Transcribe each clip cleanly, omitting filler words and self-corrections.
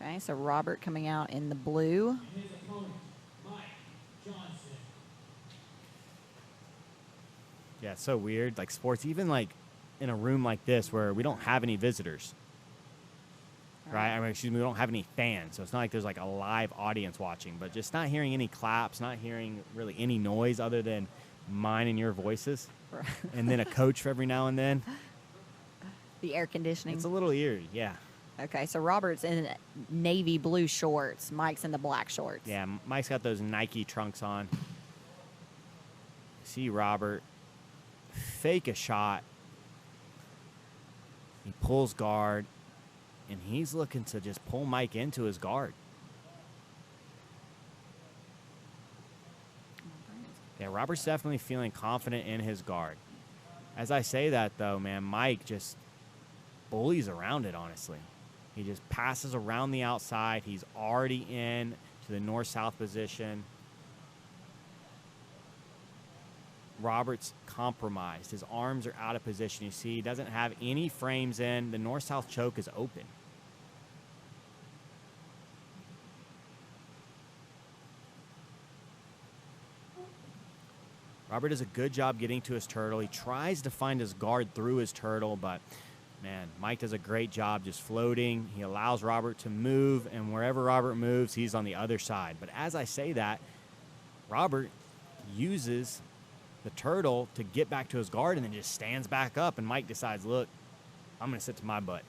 Okay, so Robert coming out in the blue. His opponent, Mike Johnson. Yeah, it's so weird. Like sports, even like in a room like this where we don't have any visitors, right? I mean, excuse me, we don't have any fans. So it's not like there's like a live audience watching, but just not hearing any claps, not hearing really any noise other than mine and your voices. And then a coach for every now and then. The air conditioning. It's a little eerie, yeah. Okay, so Robert's in navy blue shorts. Mike's in the black shorts. Yeah, Mike's got those Nike trunks on. See Robert fake a shot. He pulls guard, and he's looking to just pull Mike into his guard. Yeah, Robert's definitely feeling confident in his guard. As I say that, though, man, Mike just bullies around it, honestly. He just passes around the outside. He's already in to the north-south position. Robert's compromised. His arms are out of position. You see, he doesn't have any frames in. The north-south choke is open. Robert does a good job getting to his turtle. He tries to find his guard through his turtle, but man, Mike does a great job just floating. He allows Robert to move, and wherever Robert moves, he's on the other side. But as I say that, Robert uses the turtle to get back to his guard and then just stands back up, and Mike decides, look, I'm going to sit to my butt.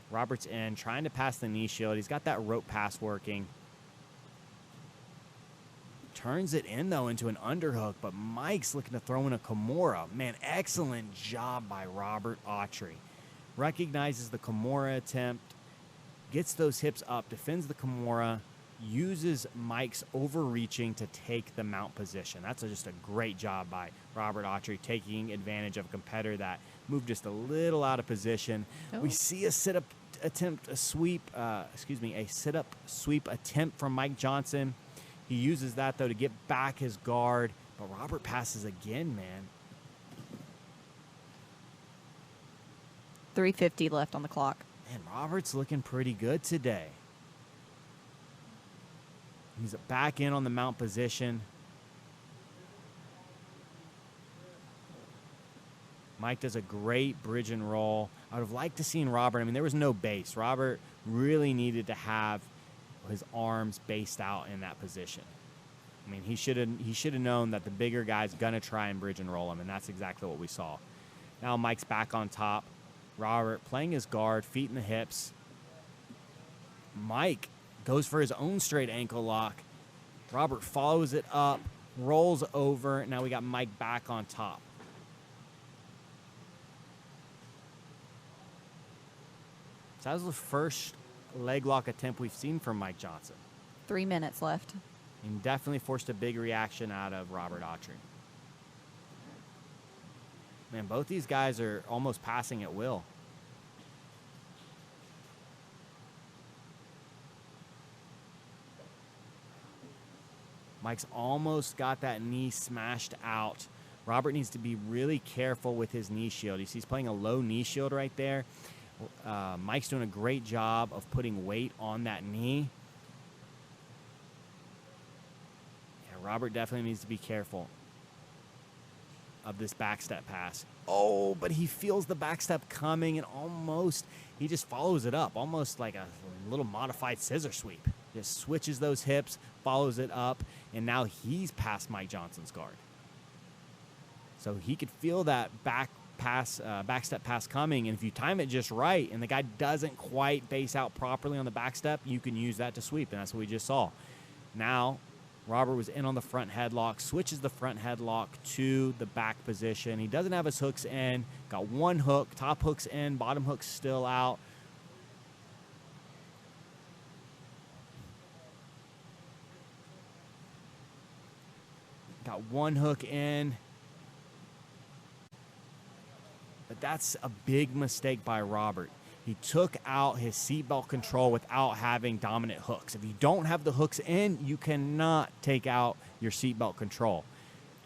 Robert's in, trying to pass the knee shield. He's got that rope pass working. Turns it in, though, into an underhook, but Mike's looking to throw in a Kimura. Man, excellent job by Robert Autrey. Recognizes the Kimura attempt, gets those hips up, defends the Kimura, uses Mike's overreaching to take the mount position. That's just a great job by Robert Autrey, taking advantage of a competitor that moved just a little out of position. Oh. We see a sit-up attempt, a sit-up sweep attempt from Mike Johnson. He uses that, though, to get back his guard, but Robert passes again, man. 3:50 left on the clock. Man, Robert's looking pretty good today. He's back in on the mount position. Mike does a great bridge and roll. I would have liked to seen Robert. I mean, there was no base. Robert really needed to have his arms based out in that position. I mean, he should have known that the bigger guy's gonna try and bridge and roll him, and that's exactly what we saw. Now Mike's back on top. Robert playing his guard, feet in the hips. Mike goes for his own straight ankle lock. Robert follows it up, rolls over. Now we got Mike back on top. So that was the first leg lock attempt we've seen from Mike Johnson. 3 minutes left. And definitely forced a big reaction out of Robert Autrey. Man, both these guys are almost passing at will. Mike's almost got that knee smashed out. Robert needs to be really careful with his knee shield. You see he's playing a low knee shield right there. Mike's doing a great job of putting weight on that knee. Yeah, Robert definitely needs to be careful of this backstep pass. Oh, but he feels the backstep coming, and almost, he just follows it up, almost like a little modified scissor sweep. Just switches those hips, follows it up, and now he's past Mike Johnson's guard. So he could feel that backstep pass coming, and if you time it just right and the guy doesn't quite base out properly on the backstep, you can use that to sweep, and that's what we just saw. Now, Robert was in on the front headlock, switches the front headlock to the back position. He doesn't have his hooks in. Got one hook, top hook's in, bottom hook's still out. Got one hook in. But that's a big mistake by Robert. He took out his seatbelt control without having dominant hooks. If you don't have the hooks in, you cannot take out your seatbelt control.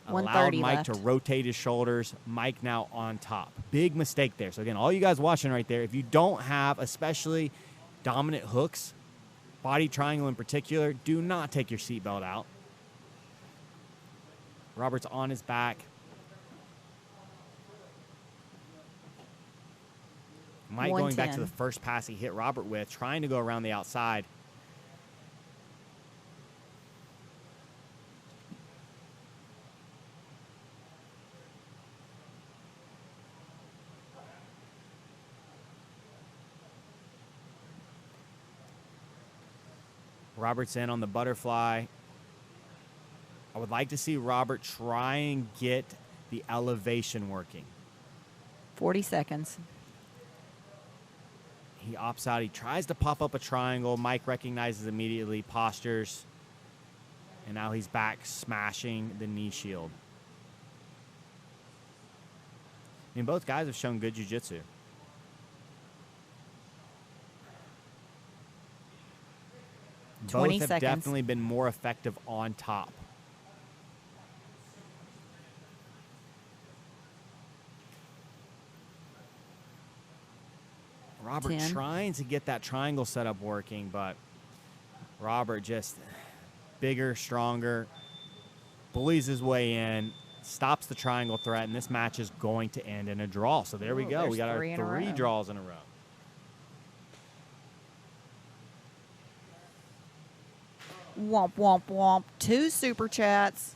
allowed 130 Mike left. to rotate his shoulders. Mike now on top. Big mistake there. So again, all you guys watching right there, if you don't have especially dominant hooks, body triangle in particular, do not take your seatbelt out. Robert's on his back. Mike going back to 110. the first pass he hit Robert with, trying to go around the outside. Robert's in on the butterfly. I would like to see Robert try and get the elevation working. 40 seconds. He opts out. He tries to pop up a triangle. Mike recognizes immediately, postures, and now he's back smashing the knee shield. I mean, both guys have shown good jiu-jitsu. Both 20 have seconds. definitely been more effective on top. Robert 10. trying to get that triangle setup working, but Robert just bigger, stronger, bullies his way in, stops the triangle threat, and this match is going to end in a draw. So there we Ooh, go. We there's got our three in a three row. draws in a row. Womp, womp, womp. 2 super chats.